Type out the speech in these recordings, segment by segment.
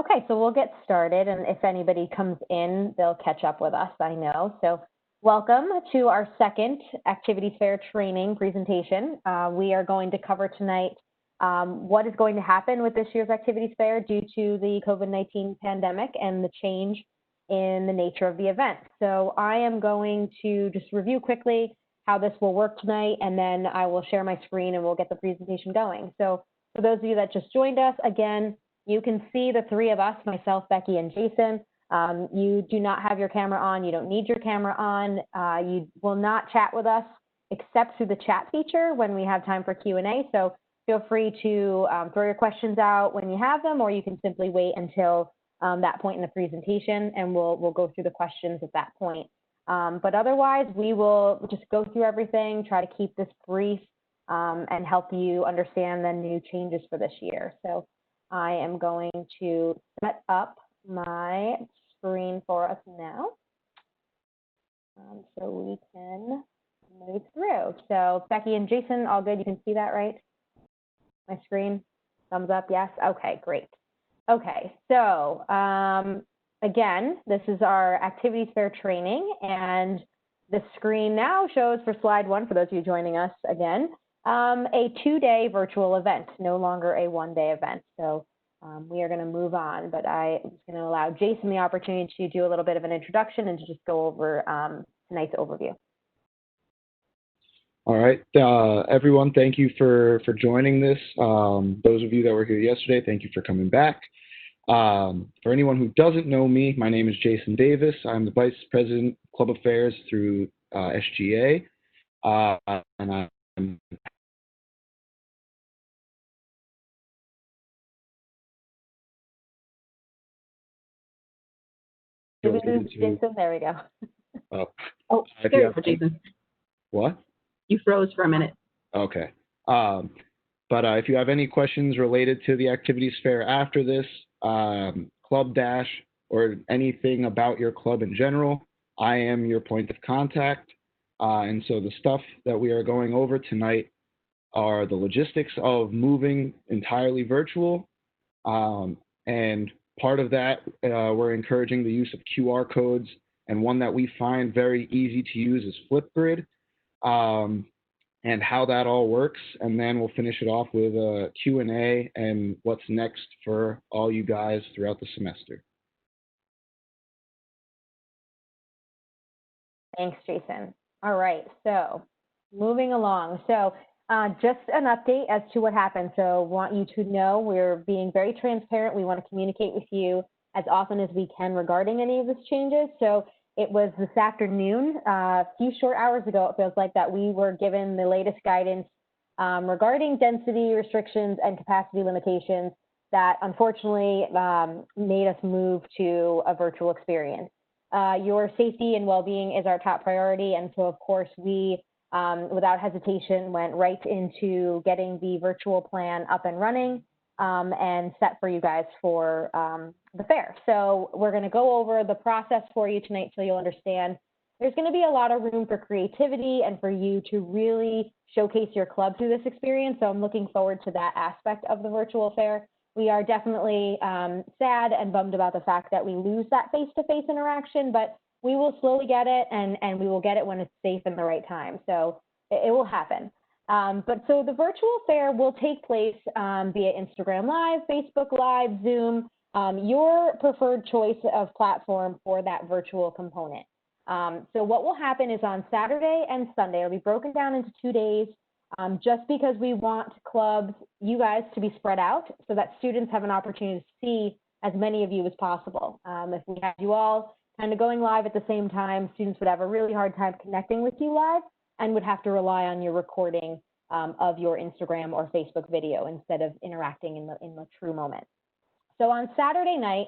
Okay, so we'll get started, and if anybody comes in, they'll catch up with us, I know. So welcome to our second Activities Fair training presentation. We are going to cover tonight what is going to happen with this year's Activities Fair due to the COVID-19 pandemic and the change in the nature of the event. So I am going to just review quickly how this will work tonight, and then I will share my screen and we'll get the presentation going. So for those of you that just joined us, again, you can see the three of us, myself, Becky, and Jason. You do not have your camera on. You don't need your camera on. You will not chat with us except through the chat feature when we have time for Q&A. So feel free to throw your questions out when you have them, or you can simply wait until that point in the presentation, and we'll go through the questions at that point. But otherwise, we will just go through everything, try to keep this brief, and help you understand the new changes for this year. So I am going to set up my screen for us now so we can move through. So Becky and Jason, all good? You can see that, right? My screen? Thumbs up, yes? Okay, great. Okay, so again, this is our Activities Fair training, and the screen now shows for slide one, for those of you joining us again, a 2-day virtual event, no longer a 1-day event. So we are going to move on, but I'm just going to allow Jason the opportunity to do a little bit of an introduction and to just go over tonight's overview. All right, everyone, thank you for joining this. Those of you that were here yesterday, thank you for coming back. For anyone who doesn't know me, my name is Jason Davis. I'm the Vice President of Club Affairs through SGA, and I'm Jason, there we go. Jason. What? You froze for a minute. Okay. But if you have any questions related to the Activities Fair after this, Club Dash, or anything about your club in general, I am your point of contact. And so the stuff that we are going over tonight are the logistics of moving entirely virtual. And part of that, we're encouraging the use of QR codes, and one that we find very easy to use is Flipgrid, and how that all works. And then we'll finish it off with a Q&A and what's next for all you guys throughout the semester. Thanks, Jason. All right, so moving along. So just an update as to what happened. So want you to know we're being very transparent. We want to communicate with you as often as we can regarding any of these changes. So it was this afternoon, a few short hours ago, it feels like, that we were given the latest guidance regarding density restrictions and capacity limitations that unfortunately made us move to a virtual experience. Your safety and well-being is our top priority, and so of course we, without hesitation, went right into getting the virtual plan up and running and set for you guys for the fair. So we're going to go over the process for you tonight so you'll understand. There's going to be a lot of room for creativity and for you to really showcase your club through this experience. So I'm looking forward to that aspect of the virtual fair. We are definitely sad and bummed about the fact that we lose that face-to-face interaction, but we will slowly get it, and we will get it when it's safe and the right time. So it will happen. But so the virtual fair will take place via Instagram Live, Facebook Live, Zoom, your preferred choice of platform for that virtual component. So what will happen is on Saturday and Sunday, it'll be broken down into 2 days, just because we want clubs, you guys, to be spread out so that students have an opportunity to see as many of you as possible. If we had you all kind of going live at the same time, students would have a really hard time connecting with you live and would have to rely on your recording of your Instagram or Facebook video instead of interacting in the true moment. So on Saturday night,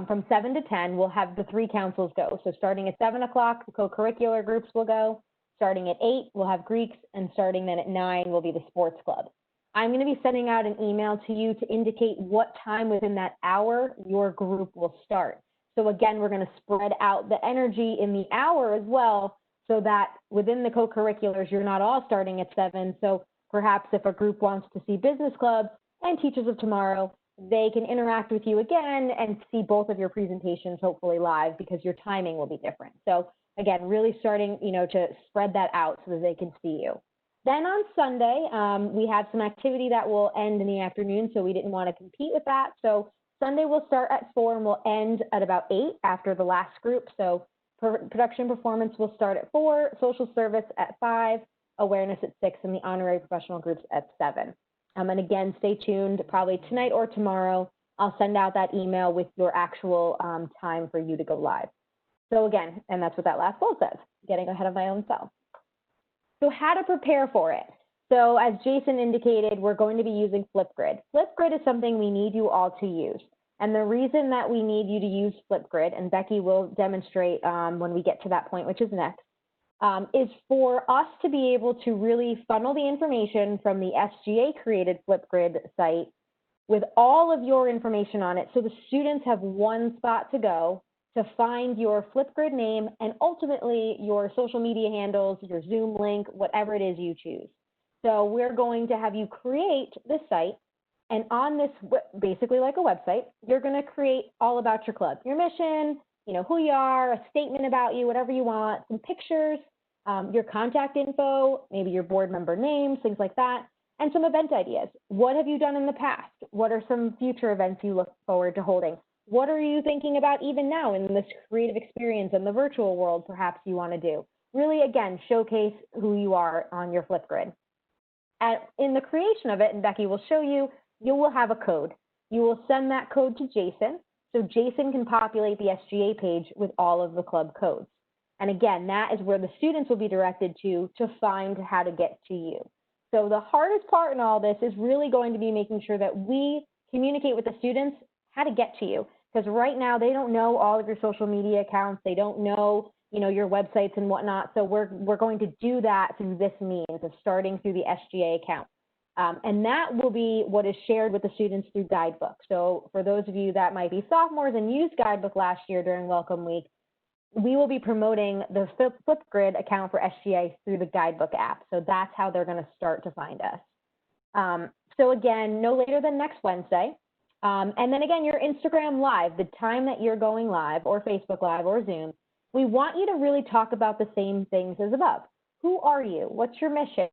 from 7 to 10, we'll have the 3 councils go. So starting at 7 o'clock, the co-curricular groups will go. Starting at 8, we'll have Greeks, and starting then at 9 will be the sports club. I'm going to be sending out an email to you to indicate what time within that hour your group will start. So again, we're going to spread out the energy in the hour as well, so that within the co-curriculars, you're not all starting at 7. So perhaps if a group wants to see business club and teachers of tomorrow, they can interact with you again and see both of your presentations hopefully live because your timing will be different. So again, really starting, to spread that out so that they can see you. Then on Sunday, we have some activity that will end in the afternoon, so we didn't want to compete with that. So Sunday we'll start at 4 and we'll end at about 8 after the last group. So production performance will start at 4, social service at 5, awareness at 6, and the honorary professional groups at 7. And again, stay tuned, probably tonight or tomorrow, I'll send out that email with your actual time for you to go live. So again, and that's what that last goal says, getting ahead of my own self. So how to prepare for it. So as Jason indicated, we're going to be using Flipgrid. Flipgrid is something we need you all to use. And the reason that we need you to use Flipgrid, and Becky will demonstrate when we get to that point, which is next, is for us to be able to really funnel the information from the SGA-created Flipgrid site with all of your information on it so the students have one spot to go to find your Flipgrid name and ultimately your social media handles, your Zoom link, whatever it is you choose. So we're going to have you create this site, and on this, basically like a website, you're going to create all about your club, your mission, who you are, a statement about you, whatever you want, some pictures, your contact info, maybe your board member names, things like that, and some event ideas. What have you done in the past? What are some future events you look forward to holding? What are you thinking about even now in this creative experience in the virtual world perhaps you want to do? Really, again, showcase who you are on your Flipgrid. In the creation of it, and Becky will show you, you will have a code. You will send that code to Jason, so Jason can populate the SGA page with all of the club codes. And again, that is where the students will be directed to find how to get to you. So the hardest part in all this is really going to be making sure that we communicate with the students how to get to you. Because right now they don't know all of your social media accounts. They don't know, your websites and whatnot. So we're going to do that through this means of starting through the SGA account. And that will be what is shared with the students through Guidebook. So for those of you that might be sophomores and used Guidebook last year during Welcome Week, we will be promoting the Flipgrid account for SGA through the Guidebook app. So that's how they're going to start to find us. So again, no later than next Wednesday. And then again, your Instagram Live, the time that you're going live, or Facebook Live or Zoom, we want you to really talk about the same things as above. Who are you? What's your mission?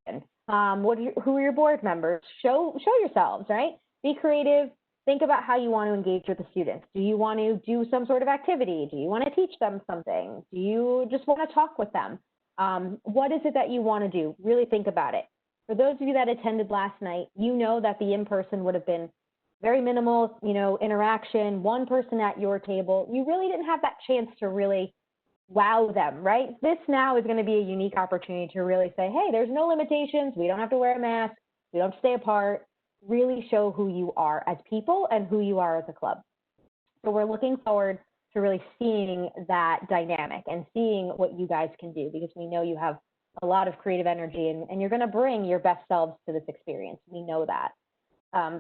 Who are your board members? Show yourselves, right? Be creative. Think about how you want to engage with the students. Do you want to do some sort of activity? Do you want to teach them something? Do you just want to talk with them? What is it that you want to do? Really think about it. For those of you that attended last night, you know that the in-person would have been very minimal, interaction, one person at your table. You really didn't have that chance to really wow them, right? This now is going to be a unique opportunity to really say, hey, there's no limitations. We don't have to wear a mask. We don't have to stay apart. Really show who you are as people and who you are as a club. So we're looking forward to really seeing that dynamic and seeing what you guys can do, because we know you have a lot of creative energy and you're going to bring your best selves to this experience. We know that.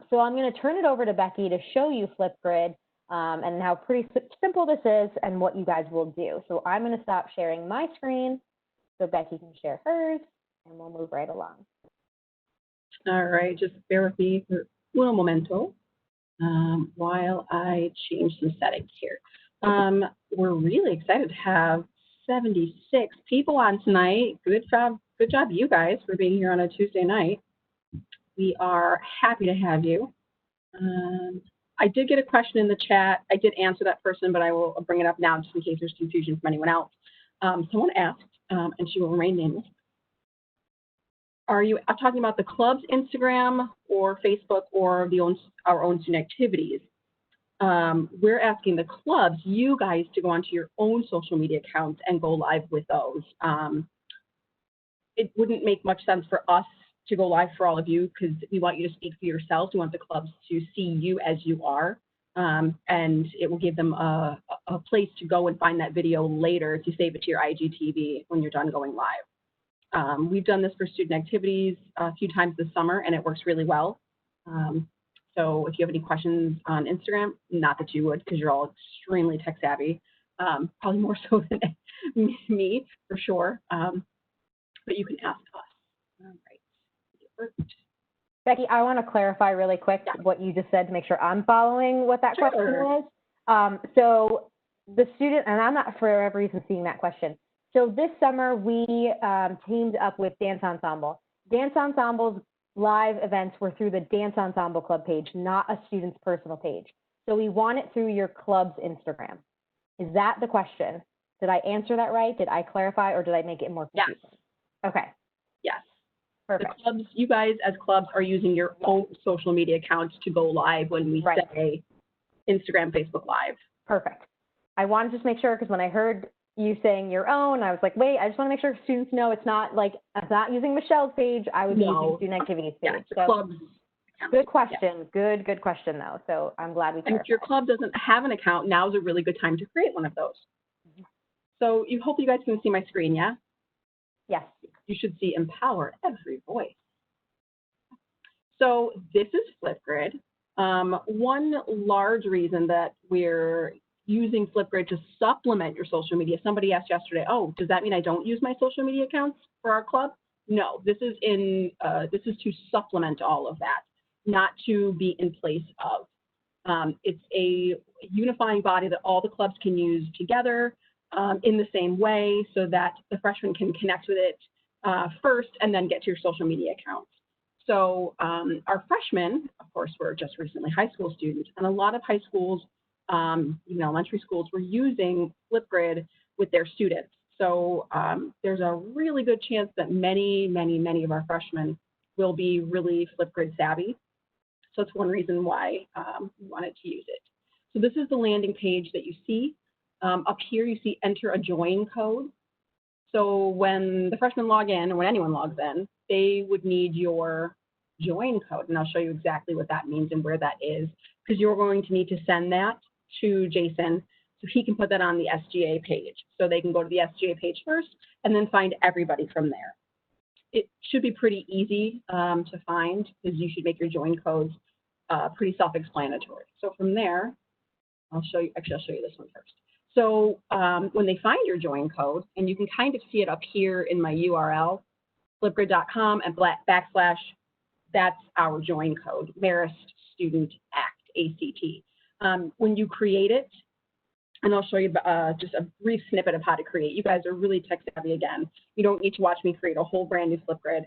So I'm going to turn it over to Becky to show you Flipgrid and how pretty simple this is and what you guys will do. So I'm going to stop sharing my screen so Becky can share hers, and we'll move right along. All right, just bear with me for un momento while I change some settings here. We're really excited to have 76 people on tonight. Good job, you guys, for being here on a Tuesday night. We are happy to have you. I did get a question in the chat. I did answer that person, but I will bring it up now just in case there's confusion from anyone else. Someone asked, and she will remain nameless, are you talking about the club's Instagram or Facebook or our own student activities? We're asking the clubs, you guys, to go onto your own social media accounts and go live with those. It wouldn't make much sense for us to go live for all of you because we want you to speak for yourselves. We want the clubs to see you as you are, and it will give them a place to go and find that video later to save it to your IGTV when you're done going live. We've done this for student activities a few times this summer, and it works really well. So if you have any questions on Instagram, not that you would because you're all extremely tech savvy, probably more so than me for sure, but you can ask us. All right. Becky, I want to clarify really quick what you just said to make sure I'm following what that question is. So the student, and I'm not for whatever reason seeing that question. So this summer we teamed up with Dance Ensemble. Dance Ensemble's live events were through the Dance Ensemble Club page, not a student's personal page. So we want it through your club's Instagram. Is that the question? Did I answer that right? Did I clarify, or did I make it more confusing? Yes. Okay. Yes. Perfect. The clubs, you guys as clubs are using your own social media accounts to go live when we say Instagram, Facebook Live. Perfect. I wanted to just make sure, because when I heard you saying your own, I was like, wait, I just want to make sure students know it's not like, I'm not using Michelle's page, I was using Student Activities page. Yeah, so clubs. Good question. Good question, though. So I'm glad we clarified. And if your club doesn't have an account, now's a really good time to create one of those. So you hope you guys can see my screen, yeah? Yes. You should see Empower Every Voice. So this is Flipgrid. One large reason that we're using Flipgrid to supplement your social media. Somebody asked yesterday, oh, does that mean I don't use my social media accounts for our club? No, this is to supplement all of that, not to be in place of. It's a unifying body that all the clubs can use together in the same way, so that the freshmen can connect with it first and then get to your social media accounts. So our freshmen, of course, were just recently high school students, and a lot of high schools, even elementary schools, were using Flipgrid with their students. So there's a really good chance that many of our freshmen will be really Flipgrid savvy. So that's one reason why we wanted to use it. So this is the landing page that you see. Up here you see enter a join code. So when the freshmen log in, or when anyone logs in, they would need your join code. And I'll show you exactly what that means and where that is, because you're going to need to send that to Jason so he can put that on the SGA page. So they can go to the SGA page first and then find everybody from there. It should be pretty easy to find, because you should make your join codes pretty self-explanatory. So from there, I'll show you this one first. So when they find your join code, and you can kind of see it up here in my URL, flipgrid.com and /, that's our join code, Marist Student Act, ACT. When you create it, and I'll show you just a brief snippet of how to create. You guys are really tech savvy again. You don't need to watch me create a whole brand new Flipgrid.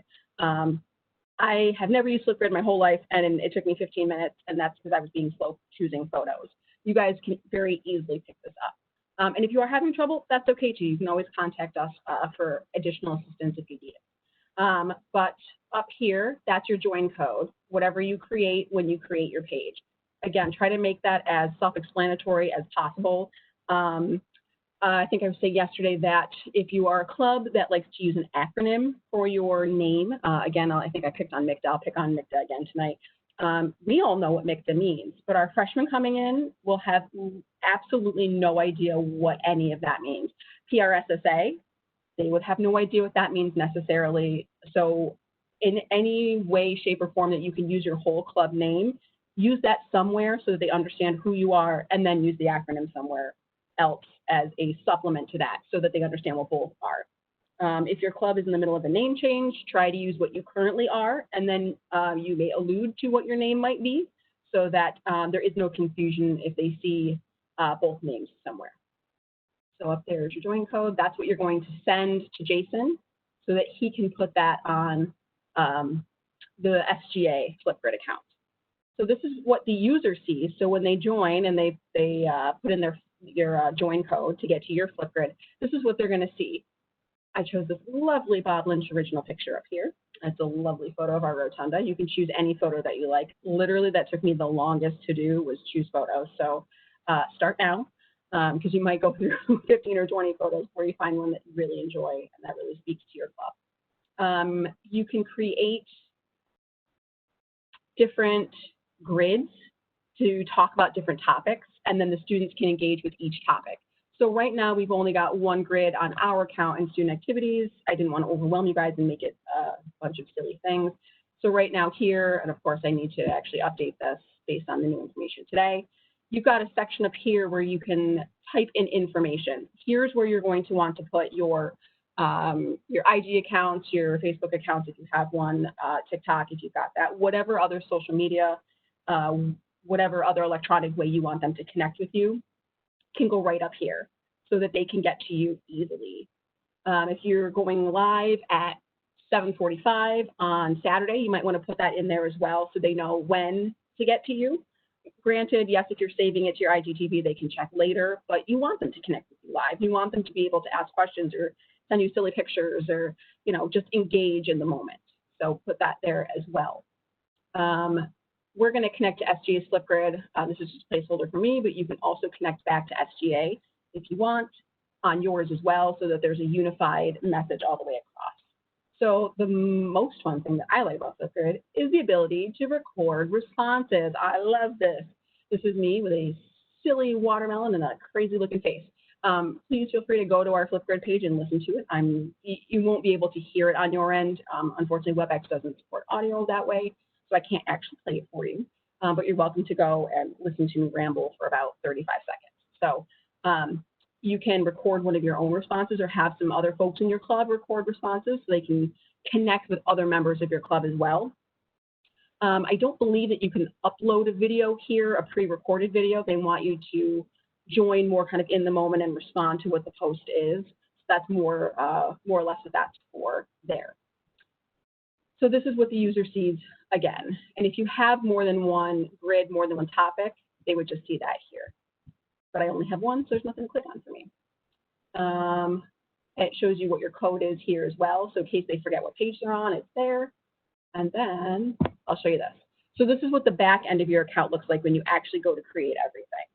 I have never used Flipgrid my whole life, and it took me 15 minutes, and that's because I was being slow choosing photos. You guys can very easily pick this up. And if you are having trouble, that's okay too. You can always contact us for additional assistance if you need it. But up here, that's your join code, whatever you create when you create your page. Again, try to make that as self-explanatory as possible. I think I was saying yesterday that if you are a club that likes to use an acronym for your name, again, I think I picked on MICTA. I'll pick on MICTA again tonight. We all know what MICTA means, but our freshmen coming in will have absolutely no idea what any of that means. PRSSA, they would have no idea what that means necessarily. So in any way, shape, or form that you can use your whole club name, use that somewhere so that they understand who you are, and then use the acronym somewhere else as a supplement to that so that they understand what both are. If your club is in the middle of a name change, try to use what you currently are, and then you may allude to what your name might be so that there is no confusion if they see both names somewhere. So up there is your join code. That's what you're going to send to Jason so that he can put that on the SGA Flipgrid account. So this is what the user sees. So when they join and they put in your join code to get to your Flipgrid, this is what they're going to see. I chose this lovely Bob Lynch original picture up here. It's a lovely photo of our rotunda. You can choose any photo that you like. Literally, that took me the longest to do was choose photos. So start now, because you might go through 15 or 20 photos before you find one that you really enjoy and that really speaks to your club. You can create different grids to talk about different topics, and then the students can engage with each topic. So right now, we've only got one grid on our account in student activities. I didn't want to overwhelm you guys and make it a bunch of silly things. So right now here, and of course, I need to actually update this based on the new information today. You've got a section up here where you can type in information. Here's where you're going to want to put your your IG accounts, your Facebook accounts if you have one, TikTok if you've got that, whatever other social media, whatever other electronic way you want them to connect with you can go right up here so that they can get to you easily. If you're going live at 7:45 on Saturday, you might want to put that in there as well so they know when to get to you. Granted, yes, if you're saving it to your IGTV, they can check later, but you want them to connect with you live. You want them to be able to ask questions or send you silly pictures or, just engage in the moment. So put that there as well. We're going to connect to SGA's Flipgrid. This is just a placeholder for me, but you can also connect back to SGA if you want on yours as well so that there's a unified message all the way across. So the most fun thing that I like about Flipgrid is the ability to record responses. I love this. This is me with a silly watermelon and a crazy looking face. Please feel free to go to our Flipgrid page and listen to it. You won't be able to hear it on your end. Unfortunately, WebEx doesn't support audio that way, so I can't actually play it for you. But you're welcome to go and listen to me ramble for about 35 seconds. So you can record one of your own responses or have some other folks in your club record responses so they can connect with other members of your club as well. I don't believe that you can upload a video here, a pre-recorded video. They want you to join more kind of in the moment and respond to what the post is. So that's more or less what that's for there. So this is what the user sees again. And if you have more than one grid, more than one topic, they would just see that here. But I only have one, so there's nothing to click on for me. It shows you what your code is here as well. So in case they forget what page they're on, it's there. And then I'll show you this. So this is what the back end of your account looks like when you actually go to create everything.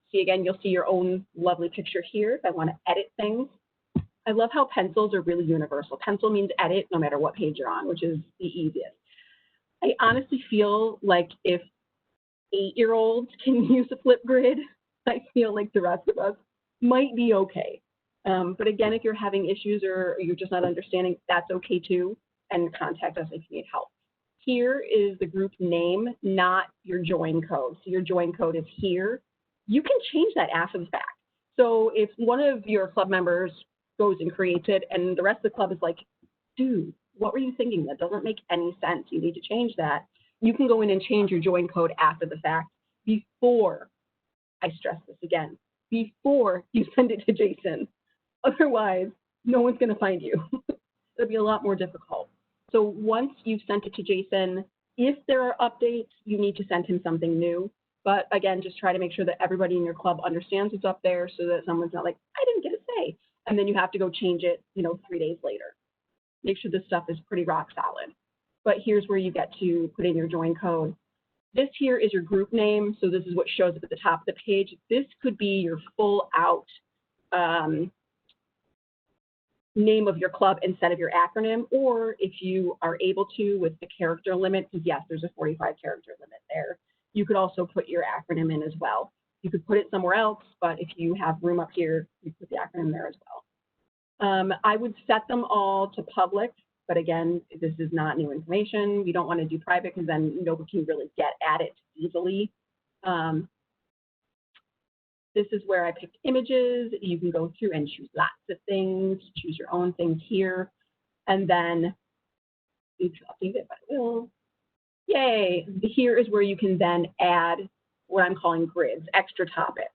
See, again, you'll see your own lovely picture here if I want to edit things. I love how pencils are really universal. Pencil means edit no matter what page you're on, which is the easiest. I honestly feel like if 8-year-olds can use a Flipgrid, I feel like the rest of us might be okay. But again, if you're having issues or you're just not understanding, that's okay too, and contact us if you need help. Here is the group name, not your join code. So your join code is here. You can change that after the fact. So if one of your club members goes and creates it and the rest of the club is like, dude, what were you thinking? That doesn't make any sense. You need to change that. You can go in and change your join code after the fact before, I stress this again, before you send it to Jason. Otherwise, no one's going to find you. It'll be a lot more difficult. So once you've sent it to Jason, if there are updates, you need to send him something new. But again, just try to make sure that everybody in your club understands what's up there so that someone's not like, I didn't get a say. And then you have to go change it, 3 days later. Make sure this stuff is pretty rock solid. But here's where you get to put in your join code. This here is your group name. So this is what shows up at the top of the page. This could be your full out name of your club instead of your acronym, or if you are able to with the character limit, because yes, there's a 45 character limit there, you could also put your acronym in as well. You could put it somewhere else, but if you have room up here, you put the acronym there as well. I would set them all to public, but again, this is not new information. We don't want to do private because then nobody can really get at it easily. This is where I picked images. You can go through and choose lots of things, choose your own things here, and then you can update it, but I will. Yay! Here is where you can then add what I'm calling grids, extra topics.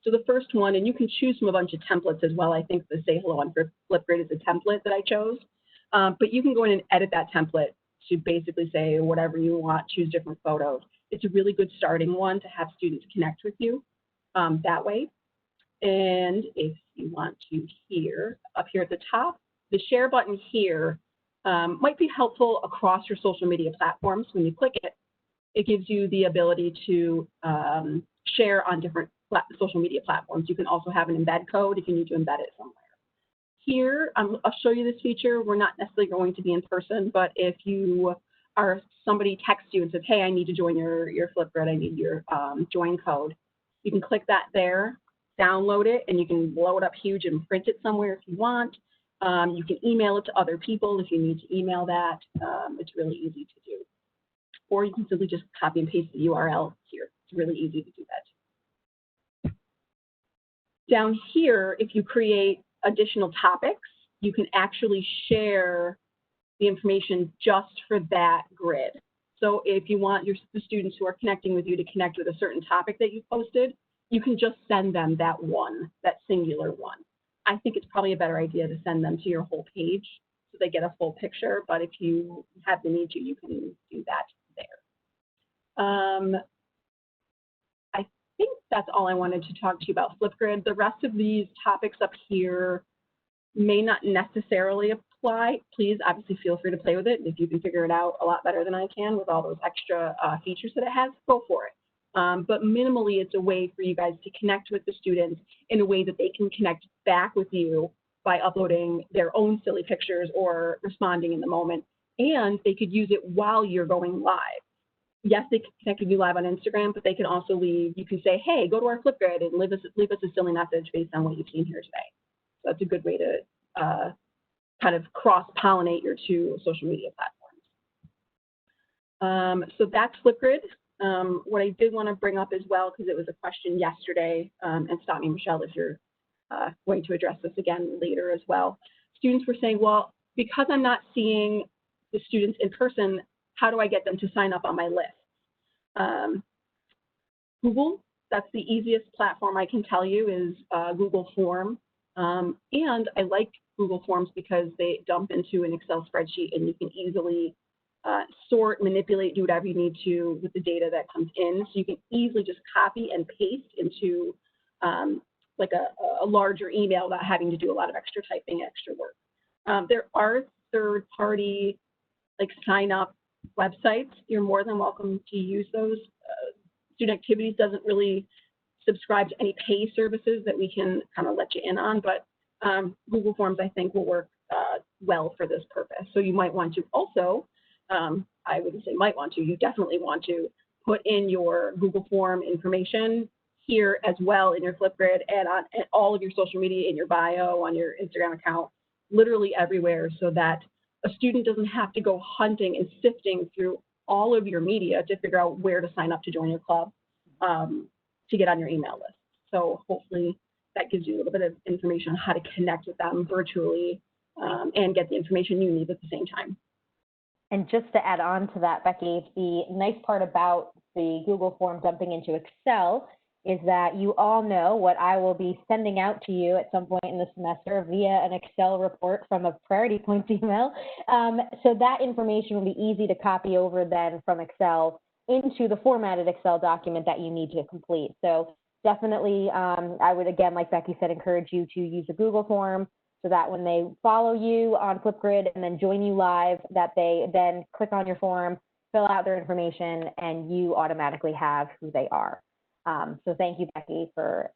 So the first one, and you can choose from a bunch of templates as well. I think the Say Hello on Flipgrid is a template that I chose, but you can go in and edit that template to basically say whatever you want, choose different photos. It's a really good starting one to have students connect with you that way. And if you want to here, up here at the top, the share button here might be helpful across your social media platforms. When you click it, it gives you the ability to share on different social media platforms. You can also have an embed code if you need to embed it somewhere. Here, I'll show you this feature. We're not necessarily going to be in person, but if you are, somebody texts you and says, hey, I need to join your Flipgrid, I need your join code. You can click that there, download it, and you can blow it up huge and print it somewhere if you want. You can email it to other people if you need to email that. It's really easy to do. Or you can simply just copy and paste the URL here. It's really easy to do that. down here, if you create additional topics, you can actually share the information just for that grid. So if you want the students who are connecting with you to connect with a certain topic that you posted, you can just send them that singular one. I think it's probably a better idea to send them to your whole page so they get a full picture, but if you have the need to, you can do that there. I think that's all I wanted to talk to you about Flipgrid. The rest of these topics up here may not necessarily apply. Please obviously feel free to play with it. If you can figure it out a lot better than I can with all those extra features that it has, go for it. But minimally, it's a way for you guys to connect with the students in a way that they can connect back with you by uploading their own silly pictures or responding in the moment. And they could use it while you're going live. Yes, they can connect with you live on Instagram, but they can also you can say, hey, go to our Flipgrid and leave us a silly message based on what you've seen here today. So that's a good way to kind of cross-pollinate your two social media platforms. So that's Flipgrid. What I did want to bring up as well, because it was a question yesterday, and stop me, Michelle, if you're going to address this again later as well. Students were saying, well, because I'm not seeing the students in person, how do I get them to sign up on my list? Google, that's the easiest platform I can tell you is Google Form. And I like Google Forms because they dump into an Excel spreadsheet and you can easily sort, manipulate, do whatever you need to with the data that comes in. So you can easily just copy and paste into like a larger email without having to do a lot of extra typing, extra work. There are third-party like sign-up websites. You're more than welcome to use those. Student Activities doesn't really subscribe to any pay services that we can kind of let you in on, but Google Forms, I think, will work well for this purpose. So you might want to also, I wouldn't say might want to, you definitely want to put in your Google Form information here as well in your Flipgrid and on all of your social media, in your bio, on your Instagram account, literally everywhere, so that a student doesn't have to go hunting and sifting through all of your media to figure out where to sign up to join your club to get on your email list. So hopefully that gives you a little bit of information on how to connect with them virtually and get the information you need at the same time. And just to add on to that, Becky, the nice part about the Google form dumping into Excel is that you all know what I will be sending out to you at some point in the semester via an Excel report from a Priority Points email. So that information will be easy to copy over then from Excel into the formatted Excel document that you need to complete. So definitely, I would, again, like Becky said, encourage you to use a Google form so that when they follow you on Flipgrid and then join you live, that they then click on your form, fill out their information, and you automatically have who they are. So thank you, Becky, for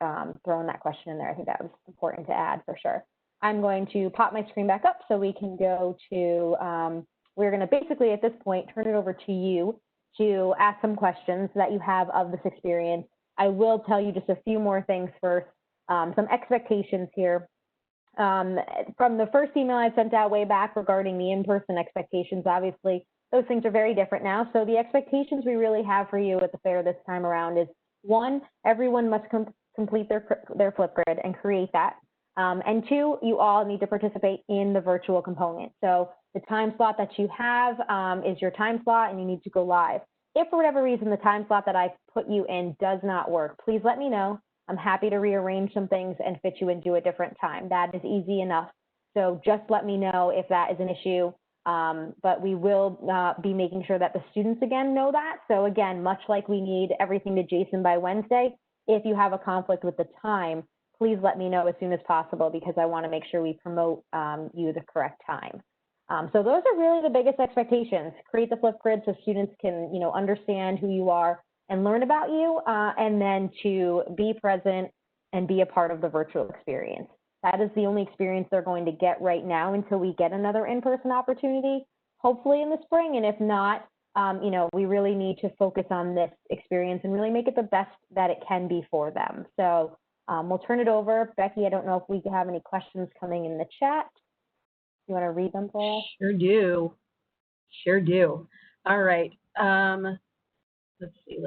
throwing that question in there. I think that was important to add for sure. I'm going to pop my screen back up so we can go to, we're going to basically at this point turn it over to you to ask some questions that you have of this experience. I will tell you just a few more things first, some expectations here. From the first email I sent out way back regarding the in-person expectations, obviously those things are very different now. So the expectations we really have for you at the fair this time around is, one, everyone must complete their Flipgrid and create that. And two, you all need to participate in the virtual component. So the time slot that you have is your time slot and you need to go live. If for whatever reason the time slot that I put you in does not work, please let me know. I'm happy to rearrange some things and fit you into a different time. That is easy enough. So just let me know if that is an issue. But we will be making sure that the students again know that. So again, much like we need everything to Jason by Wednesday, if you have a conflict with the time, please let me know as soon as possible because I want to make sure we promote you the correct time. So those are really the biggest expectations. Create the Flipgrid so students can, understand who you are and learn about you, and then to be present and be a part of the virtual experience. That is the only experience they're going to get right now until we get another in-person opportunity, hopefully in the spring. And if not, we really need to focus on this experience and really make it the best that it can be for them. So we'll turn it over. Becky, I don't know if we have any questions coming in the chat. You want to read them for us? Sure do. Sure do. All right. Let's see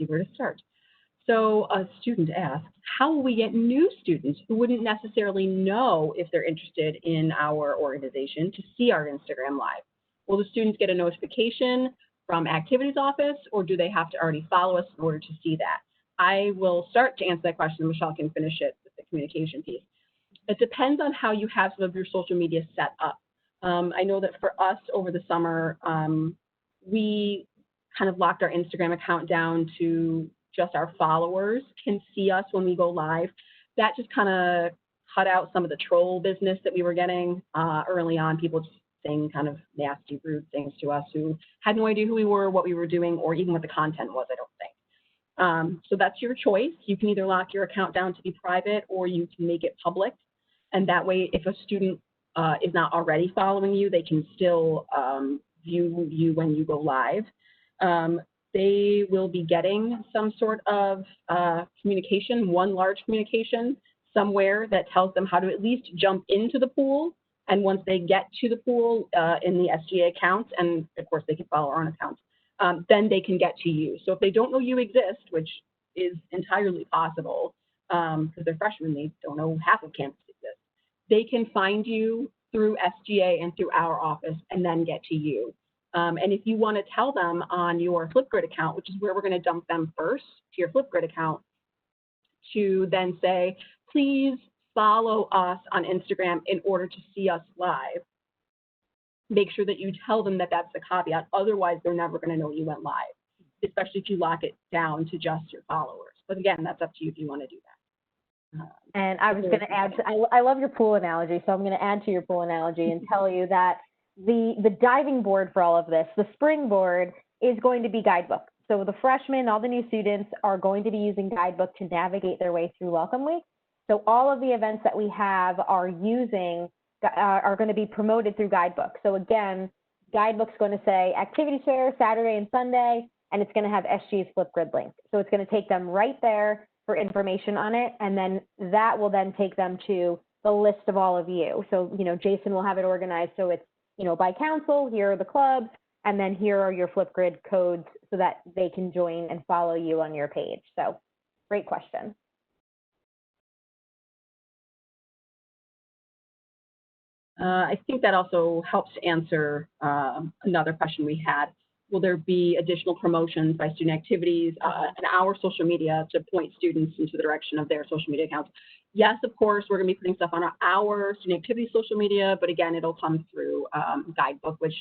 where to start. So a student asks, how will we get new students who wouldn't necessarily know if they're interested in our organization to see our Instagram Live? Will the students get a notification from Activities Office, or do they have to already follow us in order to see that? I will start to answer that question. Michele can finish it with the communication piece. It depends on how you have some of your social media set up. I know that for us over the summer, we kind of locked our Instagram account down to just our followers can see us when we go live. That just kind of cut out some of the troll business that we were getting early on, people just saying kind of nasty, rude things to us who had no idea who we were, what we were doing, or even what the content was, I don't think. So that's your choice. You can either lock your account down to be private, or you can make it public. And that way, if a student is not already following you, they can still view you when you go live. They will be getting some sort of communication, one large communication somewhere that tells them how to at least jump into the pool. And once they get to the pool in the SGA accounts, and of course they can follow our own accounts, then they can get to you. So if they don't know you exist, which is entirely possible, because they're freshmen, they don't know half of campus exists, they can find you through SGA and through our office and then get to you. And if you want to tell them on your Flipgrid account, which is where we're going to dump them first to your Flipgrid account, to then say, please follow us on Instagram in order to see us live. Make sure that you tell them that that's the caveat. Otherwise, they're never going to know you went live, especially if you lock it down to just your followers. But again, that's up to you if you want to do that. And I was going to add, I love your pool analogy, so I'm going to add to your pool analogy and tell you that the diving board for all of this, the springboard, is going to be Guidebook. So the freshmen, all the new students are going to be using Guidebook to navigate their way through Welcome Week. So all of the events that we have are going to be promoted through Guidebook. So again, Guidebook's going to say Activities Fair Saturday and Sunday, and it's going to have SG's Flipgrid link. So it's going to take them right there for information on it, and then that will then take them to the list of all of you. So, Jason will have it organized so it's, by council, here are the clubs, and then here are your Flipgrid codes so that they can join and follow you on your page. So, great question. I think that also helps answer another question we had. Will there be additional promotions by student activities and our social media to point students into the direction of their social media accounts? Yes, of course, we're going to be putting stuff on our student activity social media, but again, it'll come through Guidebook, which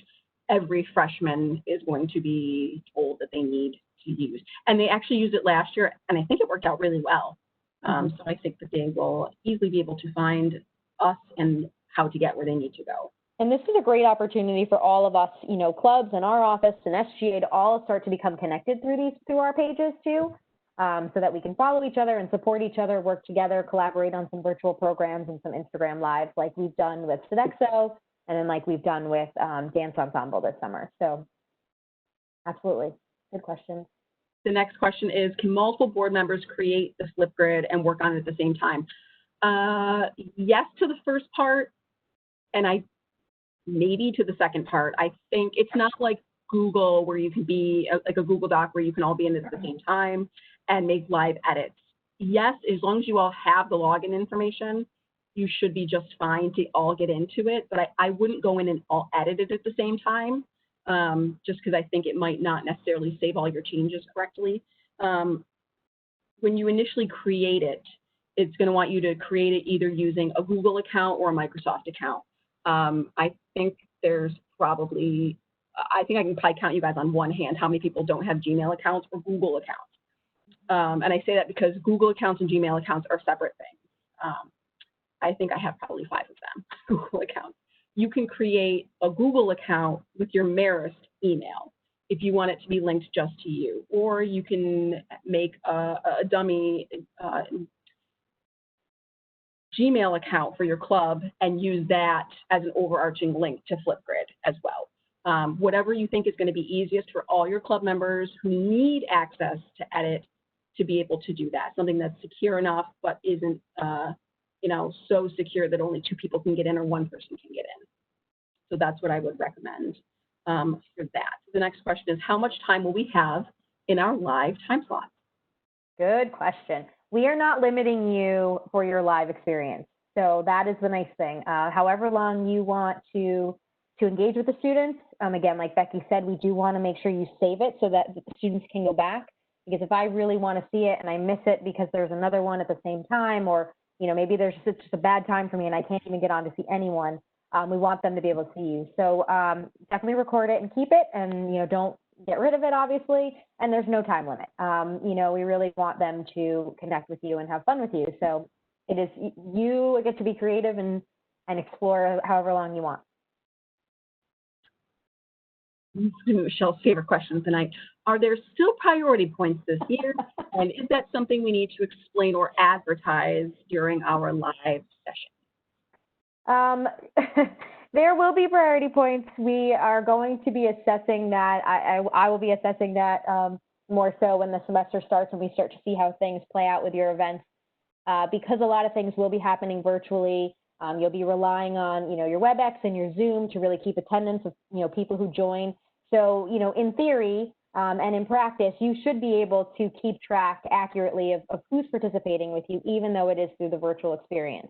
every freshman is going to be told that they need to use. And they actually used it last year, and I think it worked out really well. So I think that they will easily be able to find us and how to get where they need to go. And this is a great opportunity for all of us, clubs and our office and SGA to all start to become connected through our pages too, so that we can follow each other and support each other, work together, collaborate on some virtual programs and some Instagram lives like we've done with Sodexo and then like we've done with Dance Ensemble this summer. So absolutely, good question. The next question is, can multiple board members create the Flipgrid and work on it at the same time? Yes to the first part, and maybe to the second part. I think it's not like Google where you can be like a Google Doc where you can all be in it at the same time and make live edits. Yes, as long as you all have the login information, you should be just fine to all get into it. But I wouldn't go in and all edit it at the same time, just because I think it might not necessarily save all your changes correctly. When you initially create it, it's going to want you to create it either using a Google account or a Microsoft account. I think there's probably, I think I can probably count you guys on one hand how many people don't have Gmail accounts or Google accounts. And I say that because Google accounts and Gmail accounts are separate things. I think I have probably 5 of them, Google accounts. You can create a Google account with your Marist email if you want it to be linked just to you, or you can make a dummy Gmail account for your club and use that as an overarching link to Flipgrid as well. Whatever you think is going to be easiest for all your club members who need access to edit to be able to do that. Something that's secure enough but isn't so secure that only 2 people can get in or 1 person can get in. So that's what I would recommend for that. The next question is, how much time will we have in our live time slot? Good question. We are not limiting you for your live experience. So that is the nice thing. However long you want to engage with the students, again, like Becky said, we do want to make sure you save it so that the students can go back. Because if I really want to see it and I miss it because there's another one at the same time, or maybe there's just a bad time for me and I can't even get on to see anyone, we want them to be able to see you. So definitely record it and keep it, and don't get rid of it, obviously. And there's no time limit. We really want them to connect with you and have fun with you. So it is you get to be creative and explore however long you want. Michelle's favorite question tonight. Are there still priority points this year? And is that something we need to explain or advertise during our live session? There will be priority points. We are going to be assessing that. I will be assessing that more so when the semester starts and we start to see how things play out with your events. Because a lot of things will be happening virtually, you'll be relying on your WebEx and your Zoom to really keep attendance of people who join. So in theory and in practice, you should be able to keep track accurately of who's participating with you, even though it is through the virtual experience.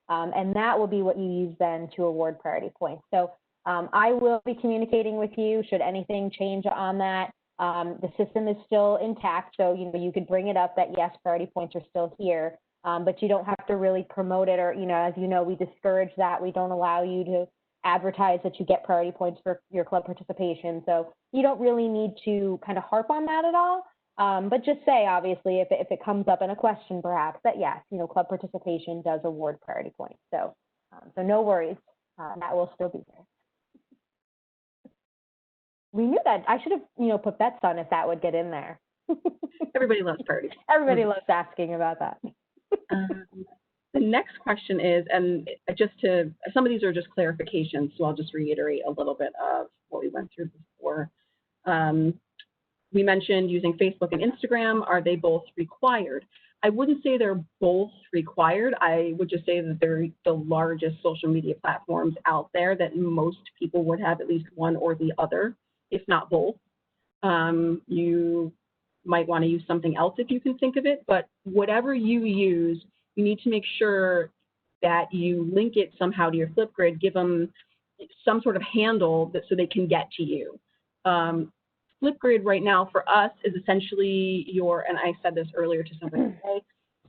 And that will be what you use then to award priority points. So I will be communicating with you should anything change on that. The system is still intact, so you could bring it up that yes, priority points are still here, but you don't have to really promote it, or as we discourage that. We don't allow you to advertise that you get priority points for your club participation. So you don't really need to kind of harp on that at all. But just say, obviously, if it comes up in a question, perhaps, that yes, club participation does award priority points. So, so no worries, that will still be there. We knew that. I should have, put bets on if that would get in there. Everybody loves priorities. Everybody loves asking about that. The next question is, and some of these are just clarifications, so I'll just reiterate a little bit of what we went through before. We mentioned using Facebook and Instagram. Are they both required? I wouldn't say they're both required. I would just say that they're the largest social media platforms out there, that most people would have at least one or the other, if not both. You might want to use something else if you can think of it, but whatever you use, you need to make sure that you link it somehow to your Flipgrid, give them some sort of handle so they can get to you. Flipgrid right now for us is essentially and I said this earlier to somebody today,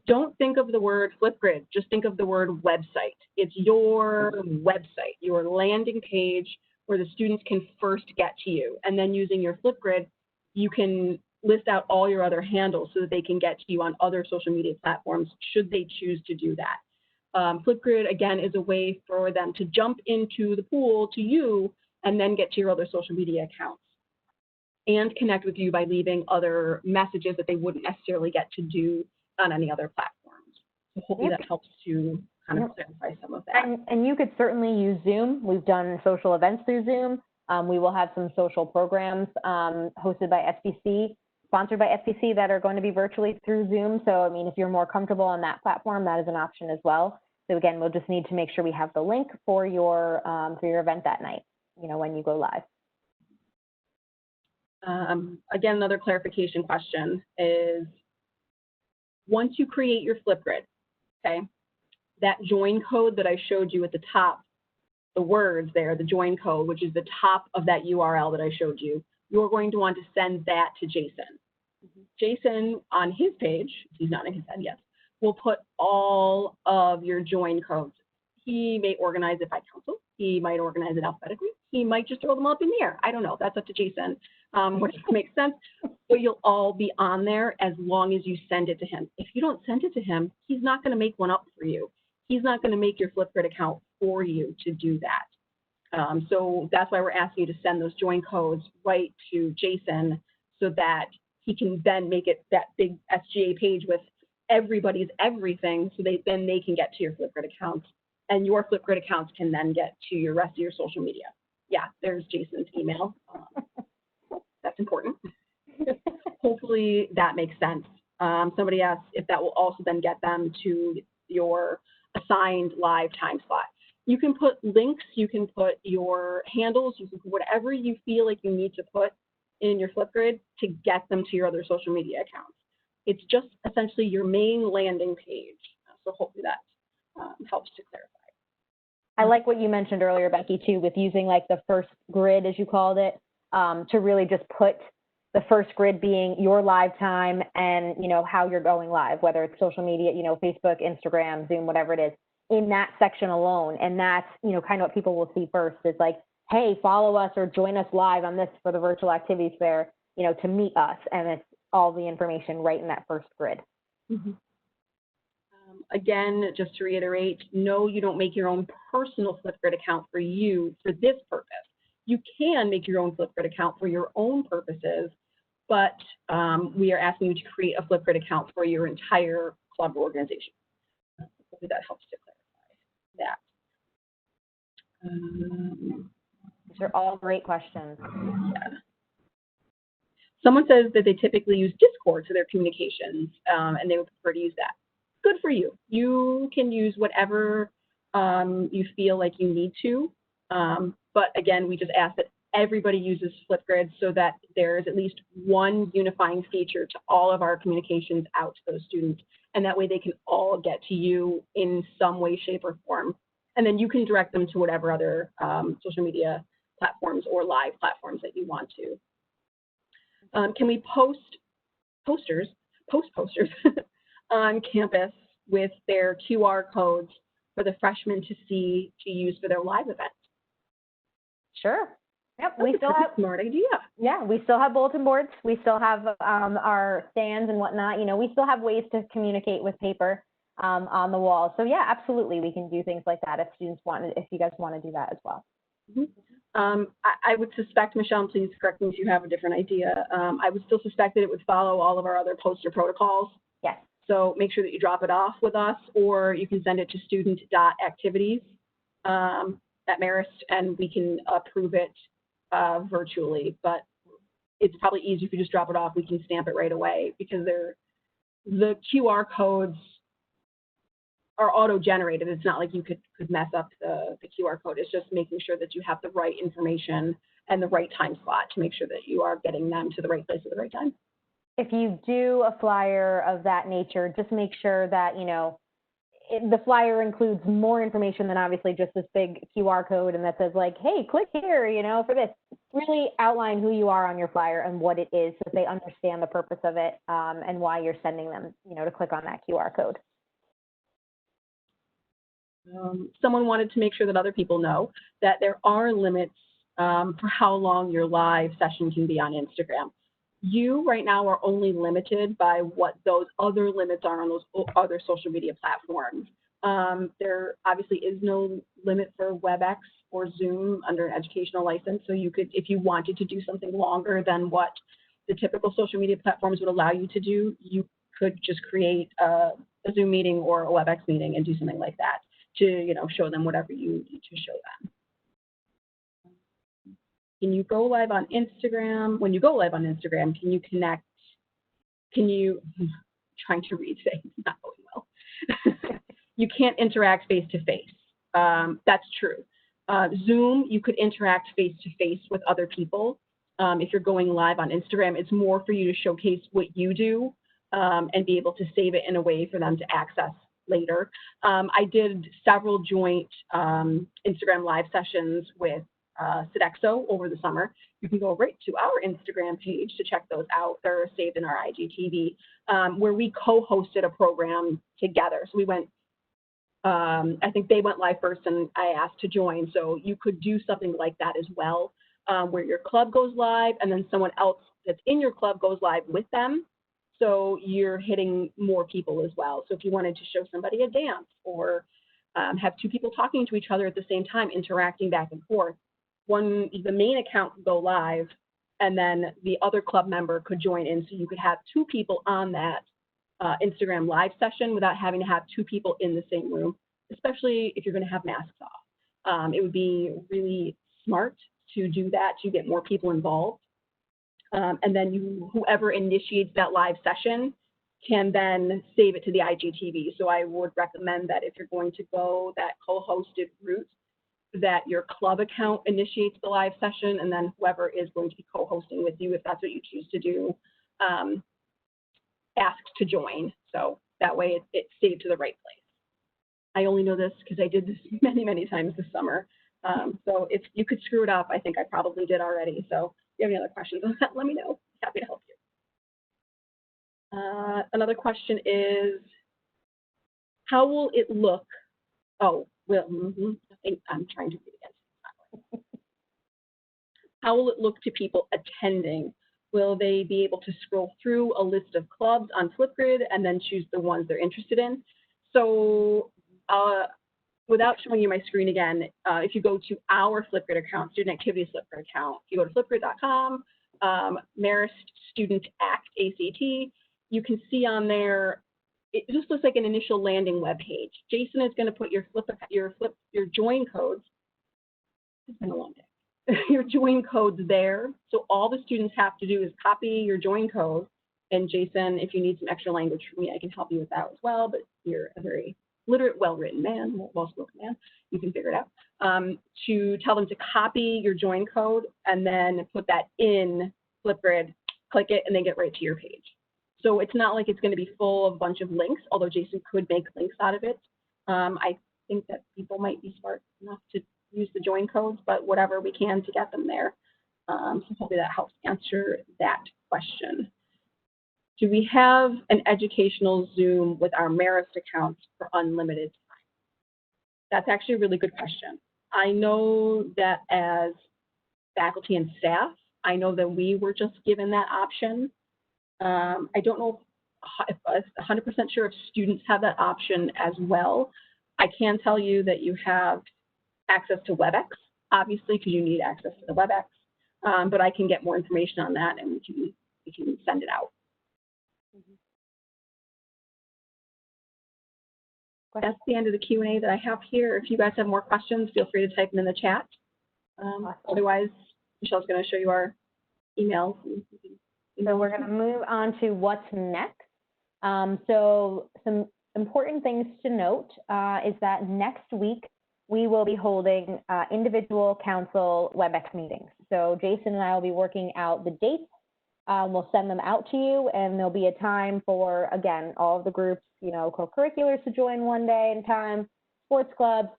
don't think of the word Flipgrid, just think of the word website. It's your website, your landing page where the students can first get to you. And then using your Flipgrid, you can list out all your other handles so that they can get to you on other social media platforms should they choose to do that. Flipgrid, again, is a way for them to jump into the pool to you and then get to your other social media accounts and connect with you by leaving other messages that they wouldn't necessarily get to do on any other platforms. So hopefully that helps to kind of clarify some of that. And you could certainly use Zoom. We've done social events through Zoom. We will have some social programs hosted by SBC, sponsored by SBC, that are going to be virtually through Zoom. So, if you're more comfortable on that platform, that is an option as well. So again, we'll just need to make sure we have the link for your event that night, when you go live. Again, another clarification question is, once you create your Flipgrid, okay, that join code that I showed you at the top, the words there, the join code, which is the top of that URL that I showed you, you're going to want to send that to Jason. Jason, on his page, he's nodding his head, yes, will put all of your join codes. He may organize it by council. He might organize it alphabetically. He might just throw them up in the air. I don't know. That's up to Jason, which makes sense. But you'll all be on there as long as you send it to him. If you don't send it to him, he's not going to make one up for you. He's not going to make your Flipgrid account for you to do that. So that's why we're asking you to send those join codes right to Jason so that he can then make it that big SGA page with everybody's everything, so they can get to your Flipgrid accounts, and your Flipgrid accounts can then get to your rest of your social media. Yeah, there's Jason's email. That's important. Hopefully that makes sense. Somebody asked if that will also then get them to your assigned live time slot. You can put links, you can put your handles, you can put whatever you feel like you need to put in your Flipgrid to get them to your other social media accounts. It's just essentially your main landing page. So hopefully that helps to clarify. I like what you mentioned earlier, Becky, too, with using like the first grid, as you called it, to really just put the first grid being your live time and, you know, how you're going live, whether it's social media, you know, Facebook, Instagram, Zoom, whatever it is, in that section alone. And that's, you know, kind of what people will see first is like, hey, follow us or join us live on this for the virtual activities fair, you know, to meet us. And it's all the information right in that first grid. Mm-hmm. Again, just to reiterate, no, you don't make your own personal Flipgrid account for you for this purpose. You can make your own Flipgrid account for your own purposes, but we are asking you to create a Flipgrid account for your entire club organization. Hopefully that helps to clarify that. These are all great questions. Yeah. Someone says that they typically use Discord for their communications, and they would prefer to use that. Good for you. You can use whatever you feel like you need to. But again, we just ask that everybody uses Flipgrid so that there is at least one unifying feature to all of our communications out to those students. And that way they can all get to you in some way, shape, or form. And then you can direct them to whatever other social media platforms or live platforms that you want to. Can we post posters on campus with their QR codes for the freshmen to see to use for their live events? Sure. Yep, That's we still have smart idea. Yeah, we still have bulletin boards. We still have our stands and whatnot. You know, we still have ways to communicate with paper on the wall. So yeah, absolutely, we can do things like that if you guys want to do that as well. Mm-hmm. I would suspect, Michelle, and please correct me if you have a different idea. I would still suspect that it would follow all of our other poster protocols. Yes. So make sure that you drop it off with us, or you can send it to student.activities at Marist, and we can approve it virtually. But it's probably easier if you just drop it off. We can stamp it right away because the QR codes are auto-generated. It's not like you could mess up the QR code. It's just making sure that you have the right information and the right time slot to make sure that you are getting them to the right place at the right time. If you do a flyer of that nature, just make sure that, you know, the flyer includes more information than obviously just this big QR code and that says like, hey, click here, you know, for this. Really outline who you are on your flyer and what it is so they understand the purpose of it and why you're sending them, you know, to click on that QR code. Someone wanted to make sure that other people know that there are limits for how long your live session can be on Instagram. You right now are only limited by what those other limits are on those other social media platforms. There obviously is no limit for WebEx or Zoom under an educational license. So you could, if you wanted to do something longer than what the typical social media platforms would allow you to do, you could just create a Zoom meeting or a WebEx meeting and do something like that to, you know, show them whatever you need to show them. Can you go live on Instagram? When you go live on Instagram, I'm trying to read today, it's not going well. You can't interact face-to-face. That's true. Zoom, you could interact face-to-face with other people. If you're going live on Instagram, it's more for you to showcase what you do and be able to save it in a way for them to access later. I did several joint Instagram live sessions with Sodexo over the summer. You can go right to our Instagram page to check those out. They're saved in our IGTV, where we co-hosted a program together. So we went, I think they went live first and I asked to join. So you could do something like that as well, where your club goes live and then someone else that's in your club goes live with them. So you're hitting more people as well. So if you wanted to show somebody a dance or have two people talking to each other at the same time, interacting back and forth, the main account could go live and then the other club member could join in. So you could have two people on that Instagram live session without having to have two people in the same room, especially if you're going to have masks off. It would be really smart to do that to get more people involved. And then whoever initiates that live session can then save it to the IGTV. So I would recommend that if you're going to go that co-hosted route, that your club account initiates the live session, and then whoever is going to be co-hosting with you, if that's what you choose to do, asked to join. So that way it saved to the right place. I only know this because I did this many, many times this summer. So if you could screw it up, I think I probably did already. So if you have any other questions on that, let me know. Happy to help you. Another question is, how will it look? Oh, well, I'm trying to read again. How will it look to people attending? Will they be able to scroll through a list of clubs on Flipgrid and then choose the ones they're interested in? So without showing you my screen again, if you go to our Flipgrid account, Student Activities Flipgrid account, if you go to flipgrid.com, Marist Student Act, ACT, you can see on there, it just looks like an initial landing web page. Jason is going to put your join codes. It's been a long day. Your join codes there. So all the students have to do is copy your join code. And Jason, if you need some extra language from me, I can help you with that as well. But you're a very literate, well-written man, well-spoken man. You can figure it out. To tell them to copy your join code and then put that in Flipgrid, click it, and then get right to your page. So it's not like it's going to be full of a bunch of links, although Jason could make links out of it. I think that people might be smart enough to use the join codes, but whatever we can to get them there. So hopefully that helps answer that question. Do we have an educational Zoom with our Marist accounts for unlimited time? That's actually a really good question. I know that as faculty and staff, I know that we were just given that option. I don't know if I'm 100% sure if students have that option as well. I can tell you that you have access to WebEx, obviously, because you need access to the WebEx. But I can get more information on that, and we can send it out. That's the end of the Q&A that I have here. If you guys have more questions, feel free to type them in the chat. Otherwise, Michelle's going to show you our emails. So we're going to move on to what's next. So some important things to note is that next week we will be holding individual council WebEx meetings. So Jason and I will be working out the dates. We'll send them out to you, and there'll be a time for, again, all of the groups, co-curriculars to join one day and time, sports clubs,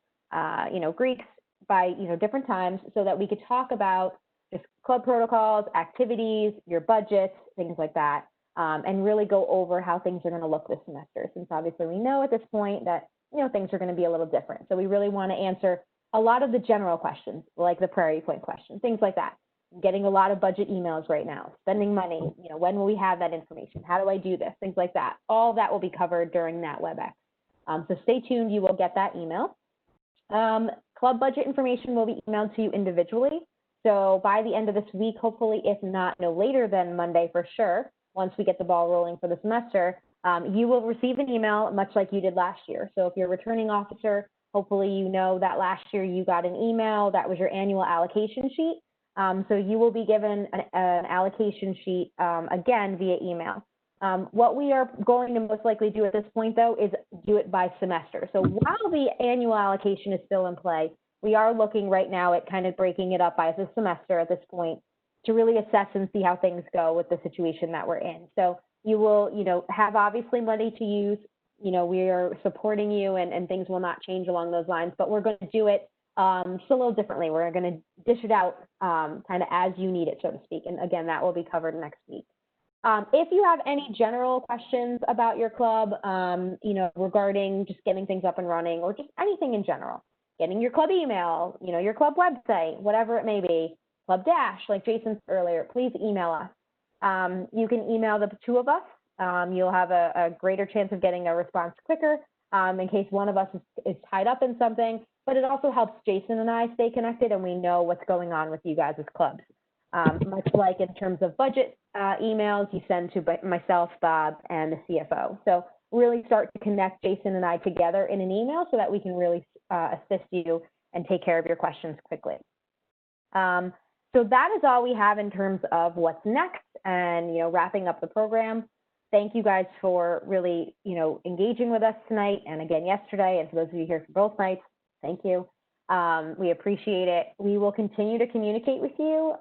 Greeks by, different times, so that we could talk about just club protocols, activities, your budgets, things like that, and really go over how things are going to look this semester, since obviously we know at this point that, things are going to be a little different. So we really want to answer a lot of the general questions, like the Prairie Point question, things like that. I'm getting a lot of budget emails right now, spending money, when will we have that information? How do I do this? Things like that. All of that will be covered during that WebEx. So stay tuned, you will get that email. Club budget information will be emailed to you individually. So by the end of this week, hopefully, if not no later than Monday for sure, once we get the ball rolling for the semester, you will receive an email much like you did last year. So if you're a returning officer, hopefully you know that last year you got an email that was your annual allocation sheet. So you will be given an allocation sheet again via email. What we are going to most likely do at this point, though, is do it by semester. So while the annual allocation is still in play, we are looking right now at kind of breaking it up by the semester at this point to really assess and see how things go with the situation that we're in. So you will, have obviously money to use. We are supporting you, and things will not change along those lines, but we're going to do it just a little differently. We're going to dish it out kind of as you need it, so to speak. And again, that will be covered next week. If you have any general questions about your club, regarding just getting things up and running, or just anything in general, getting your club email, your club website, whatever it may be, Club Dash, like Jason said earlier, please email us. You can email the two of us. You'll have a greater chance of getting a response quicker in case one of us is tied up in something. But it also helps Jason and I stay connected, and we know what's going on with you guys as clubs. Much like in terms of budget emails, you send to myself, Bob, and the CFO. So really start to connect Jason and I together in an email so that we can really assist you and take care of your questions quickly. So that is all we have in terms of what's next and, wrapping up the program. Thank you guys for really, engaging with us tonight and again yesterday, and for those of you here for both nights, thank you. We appreciate it. We will continue to communicate with you.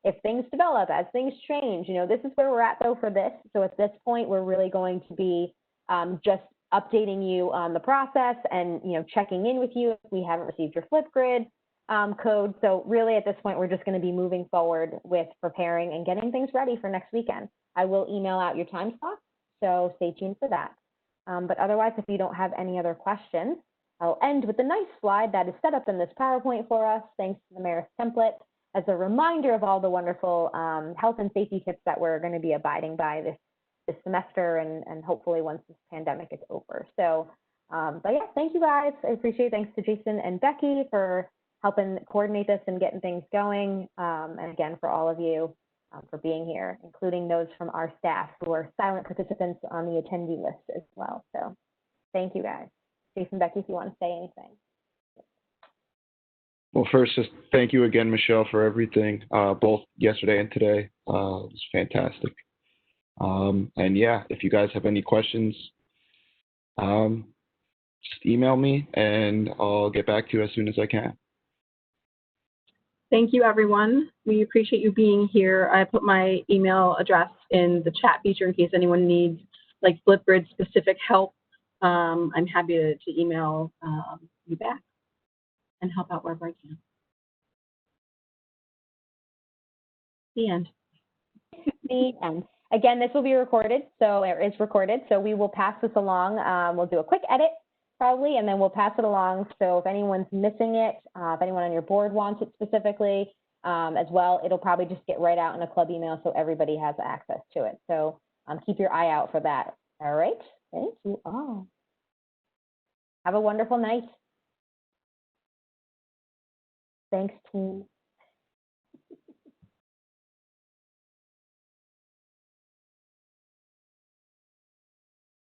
if things develop, as things change, this is where we're at though for this. So at this point, we're really going to be just updating you on the process and, checking in with you if we haven't received your Flipgrid code. So really at this point, we're just going to be moving forward with preparing and getting things ready for next weekend. I will email out your time slots, so stay tuned for that. But otherwise, if you don't have any other questions, I'll end with a nice slide that is set up in this PowerPoint for us, thanks to the Maris template, as a reminder of all the wonderful health and safety tips that we're going to be abiding by this semester and hopefully once this pandemic is over. So, but yeah, thank you guys. I appreciate it. Thanks to Jason and Becky for helping coordinate this and getting things going. And again, for all of you for being here, including those from our staff who are silent participants on the attendee list as well. So thank you guys. Jason, Becky, if you want to say anything. Well, first, just thank you again, Michelle, for everything, both yesterday and today. It was fantastic. And yeah, if you guys have any questions, just email me and I'll get back to you as soon as I can. Thank you, everyone. We appreciate you being here. I put my email address in the chat feature in case anyone needs like Flipgrid specific help. I'm happy to email you back and help out wherever I can. The end. The end. Again, this will be recorded, so it is recorded. So we will pass this along. We'll do a quick edit probably, and then we'll pass it along. So if anyone's missing it, if anyone on your board wants it specifically as well, it'll probably just get right out in a club email so everybody has access to it. So keep your eye out for that. All right. Thank you all. Have a wonderful night. Thanks, team.